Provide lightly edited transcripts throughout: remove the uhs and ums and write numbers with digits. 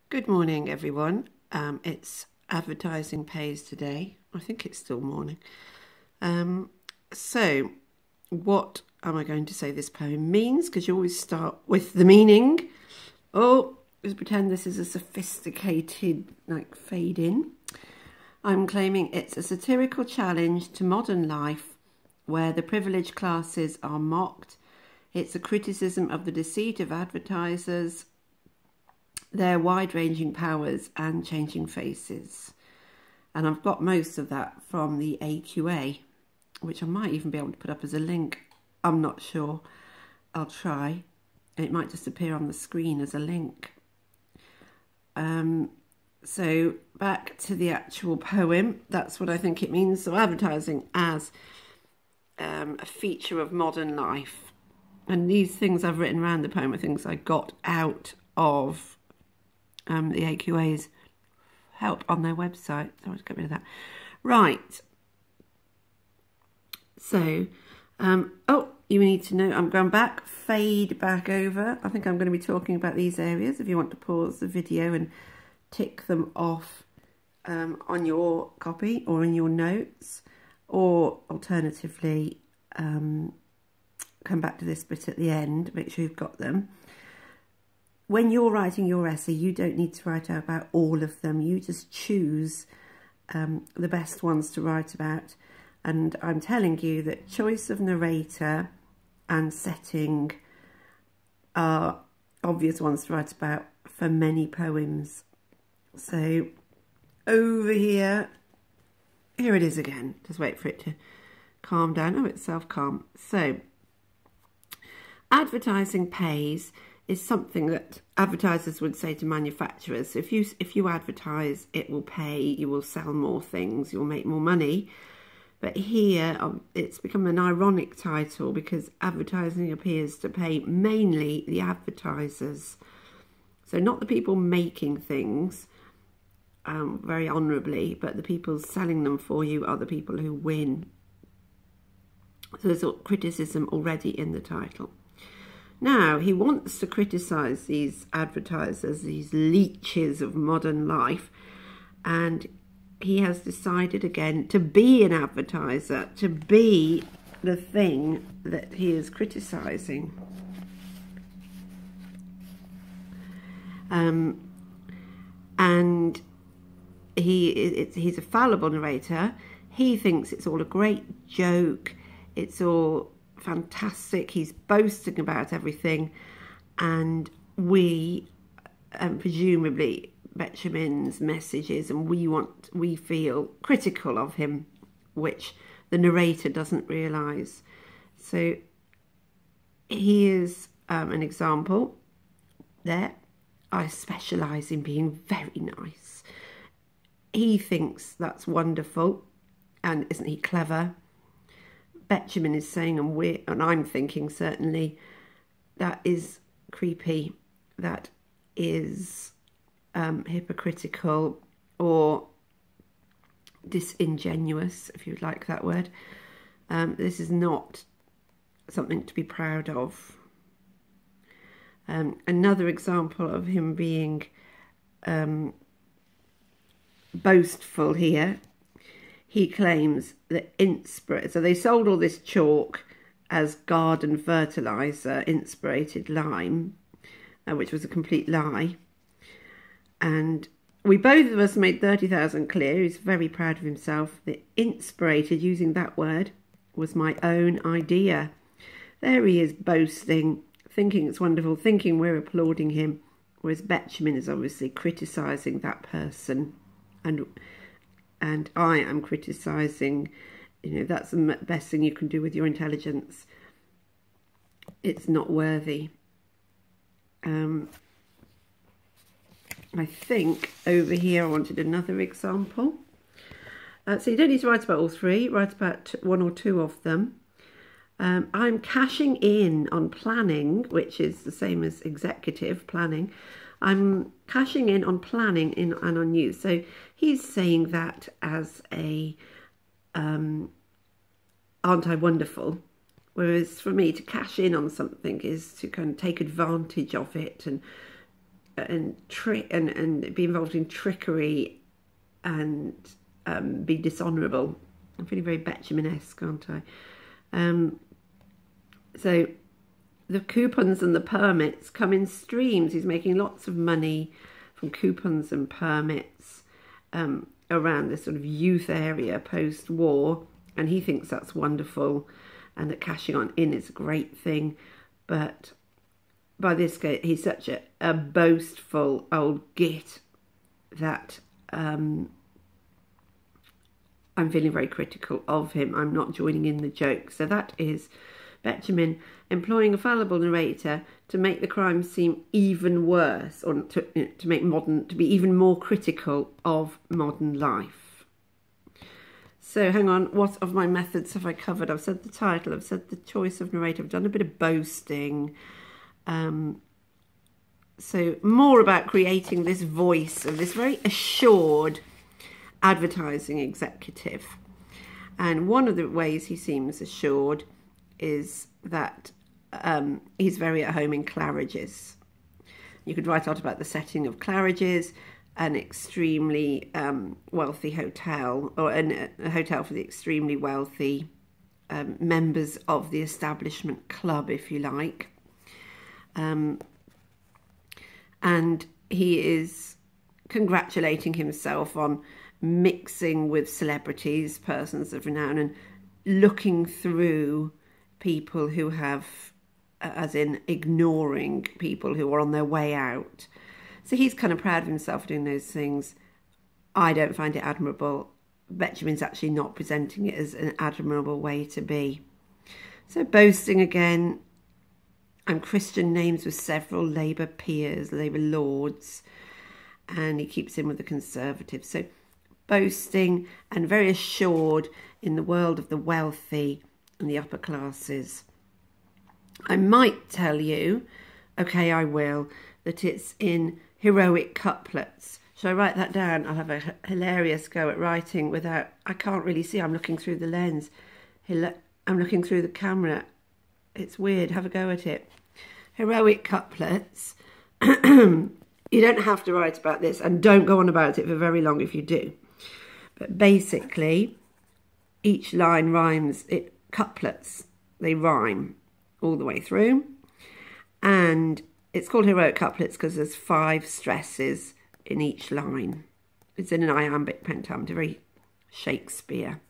Good morning, everyone. It's advertising pays today. I think it's still morning. So, what am I going to say this poem means? Because you always start with the meaning. Oh, let's pretend this is a sophisticated, fade in. I'm claiming it's a satirical challenge to modern life where the privileged classes are mocked. It's a criticism of the deceit of advertisers, their wide-ranging powers and changing faces. And I've got most of that from the AQA, which I might even be able to put up as a link. I'm not sure. I'll try. It might just appear on the screen as a link. So back to the actual poem. That's what I think it means. So advertising as a feature of modern life. And these things I've written around the poem are things I got out of the AQA's help on their website. So I'll just get rid of that. Right. So, oh, you need to know, I'm going back, fade back over. I think I'm going to be talking about these areas if you want to pause the video and tick them off on your copy or in your notes, or alternatively, come back to this bit at the end, make sure you've got them. When you're writing your essay, you don't need to write out about all of them. You just choose the best ones to write about. And I'm telling you that choice of narrator and setting are obvious ones to write about for many poems. So over here it is again. Just wait for it to calm down. Oh, it's self-calm. So advertising pays is something that advertisers would say to manufacturers. So if you advertise, it will pay, you will sell more things, you'll make more money. But here it's become an ironic title because advertising appears to pay mainly the advertisers. So not the people making things very honourably, but the people selling them for you are the people who win. So there's criticism already in the title. Now, he wants to criticise these advertisers, these leeches of modern life, and he has decided again to be an advertiser, to be the thing that he is criticising. And he's a fallible narrator. He thinks it's all a great joke. It's all fantastic. He's boasting about everything, and we, presumably Betjeman's messages, and we feel critical of him, which the narrator doesn't realise. So here's an example there. I specialise in being very nice. He thinks that's wonderful, and isn't he clever? Betjeman is saying, and I'm thinking certainly, that is creepy, that is hypocritical or disingenuous, if you'd like that word. This is not something to be proud of. Another example of him being boastful here. He claims that so they sold all this chalk as garden fertiliser, inspirated lime, which was a complete lie. And both of us made 30,000 clear. He's very proud of himself. The inspirated, using that word, was my own idea. There he is boasting, thinking it's wonderful, thinking we're applauding him, whereas Betjeman is obviously criticising that person. And I am criticising, that's the best thing you can do with your intelligence. It's not worthy. I think over here I wanted another example. So you don't need to write about all three, write about one or two of them. I'm cashing in on planning, which is the same as executive planning. I'm cashing in on planning and on news. So he's saying that as a, aren't I wonderful? Whereas for me, to cash in on something is to kind of take advantage of it and and be involved in trickery and be dishonourable. I'm feeling very Betjeman-esque, aren't I? So the coupons and the permits come in streams. He's making lots of money from coupons and permits around this sort of youth area post-war, and he thinks that's wonderful and that cashing on in is a great thing. But by this stage, he's such a boastful old git that I'm feeling very critical of him. I'm not joining in the joke. So that is Betjeman employing a fallible narrator to make the crime seem even worse, or to be even more critical of modern life. So hang on, what of my methods have I covered? I've said the title, I've said the choice of narrator, I've done a bit of boasting. So more about creating this voice of this very assured advertising executive. And one of the ways he seems assured is that he's very at home in Claridge's. You could write out about the setting of Claridge's, an extremely wealthy hotel, or a hotel for the extremely wealthy members of the establishment club, if you like. And he is congratulating himself on mixing with celebrities, persons of renown, and looking through people who have, as in ignoring people who are on their way out. So he's kind of proud of himself for doing those things. I don't find it admirable. Betjeman's actually not presenting it as an admirable way to be. So boasting again, and Christian names with several Labour peers, Labour lords, and he keeps in with the Conservatives. So boasting and very assured in the world of the wealthy and the upper classes. I might tell you, okay, I will, that it's in heroic couplets. Shall I write that down? I'll have a hilarious go at writing without, I can't really see, I'm looking through the lens. I'm looking through the camera. It's weird, have a go at it. Heroic couplets. You don't have to write about this, and don't go on about it for very long if you do. But basically, each line rhymes, couplets, they rhyme all the way through. And it's called heroic couplets because there's 5 stresses in each line. It's in an iambic pentameter, very Shakespeare.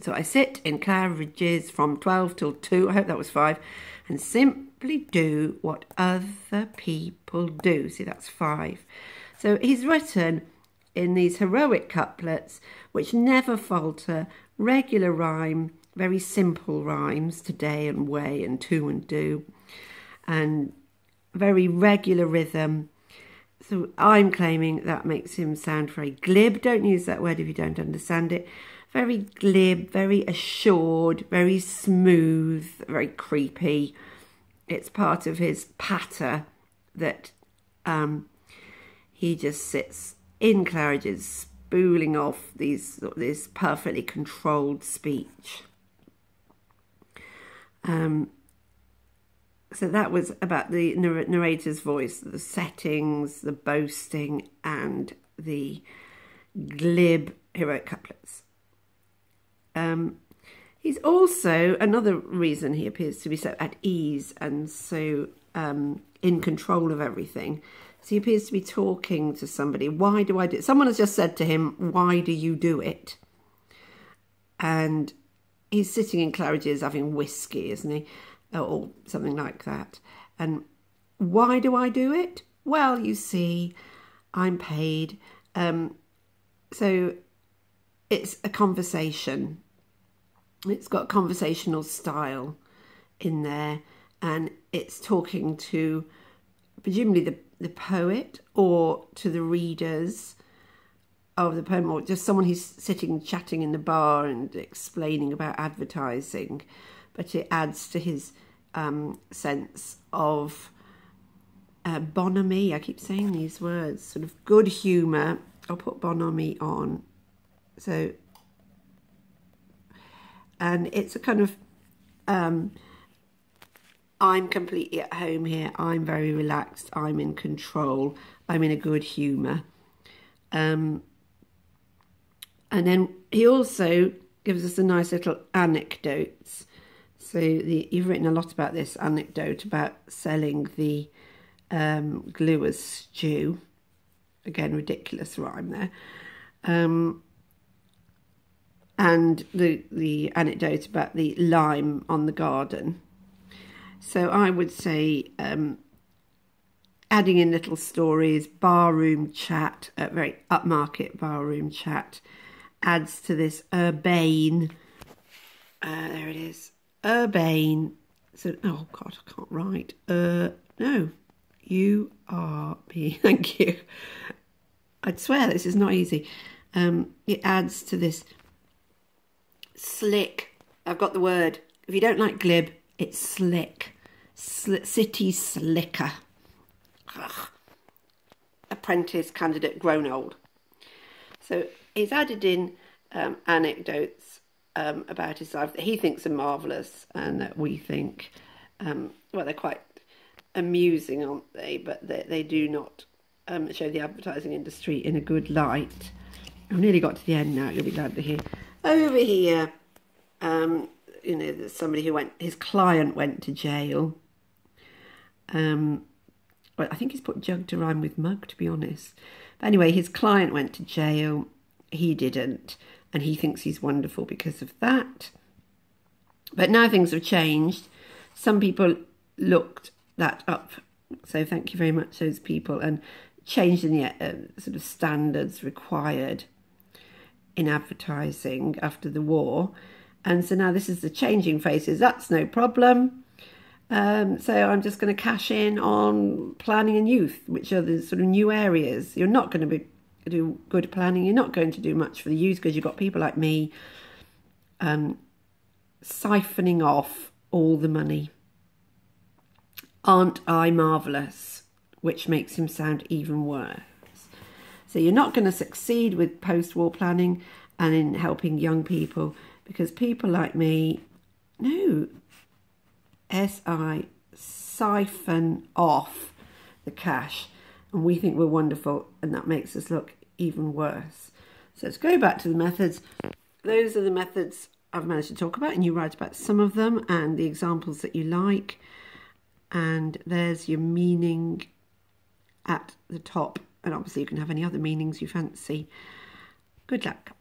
So I sit in Claridge's from 12 till 2, I hope that was 5, and simply do what other people do. See, that's 5. So he's written in these heroic couplets, which never falter, regular rhyme, very simple rhymes, today and way and to and do, and very regular rhythm. So I'm claiming that makes him sound very glib. Don't use that word if you don't understand it. Very glib, very assured, very smooth, very creepy. It's part of his patter that he just sits in Claridge's spooling off this perfectly controlled speech. So that was about the narrator's voice, the settings, the boasting, and the glib heroic couplets. He's also, another reason he appears to be so at ease and so in control of everything, is he appears to be talking to somebody. Why do I do it? Someone has just said to him, why do you do it? And he's sitting in Claridge's having whiskey, isn't he? Or something like that. And why do I do it? Well, you see, I'm paid. So it's a conversation. It's got conversational style in there, and it's talking to presumably the poet or to the readers of the poem, or just someone who's sitting chatting in the bar and explaining about advertising. But it adds to his sense of bonhomie. I keep saying these words, sort of good humour. I'll put bonhomie on. So, and it's a kind of I'm completely at home here. I'm very relaxed. I'm in control. I'm in a good humour. And then he also gives us a nice little anecdotes. So you've written a lot about this anecdote about selling the gluers stew. Again, ridiculous rhyme there. And the anecdote about the lime on the garden. So I would say adding in little stories, barroom chat, very upmarket barroom chat, adds to this urbane, there it is, urbane, so, oh God, I can't write, no, U-R-B, thank you. I'd swear this is not easy. It adds to this slick, I've got the word, if you don't like glib, it's slick, city slicker. Ugh. Apprentice, candidate, grown old. So he's added in anecdotes about his life that he thinks are marvellous and that we think, well, they're quite amusing, aren't they? But they do not show the advertising industry in a good light. I've nearly got to the end now, you'll be glad to hear. Over here, you know, there's somebody who his client went to jail. Well, I think he's put jug to rhyme with mug, to be honest. But anyway, his client went to jail. He didn't. And he thinks he's wonderful because of that. But now things have changed. Some people looked that up. So thank you very much, those people. And changed in the sort of standards required in advertising after the war. And so now this is the changing faces. That's no problem. So I'm just going to cash in on planning and youth, which are the sort of new areas. You're not going to do good planning. You're not going to do much for the youth because you've got people like me siphoning off all the money. Aren't I marvellous? Which makes him sound even worse. So you're not going to succeed with post-war planning and in helping young people because people like me, no, S-I, siphon off the cash and we think we're wonderful and that makes us look even worse. So let's go back to the methods. Those are the methods I've managed to talk about and you write about some of them and the examples that you like. And there's your meaning at the top. And obviously you can have any other meanings you fancy. Good luck.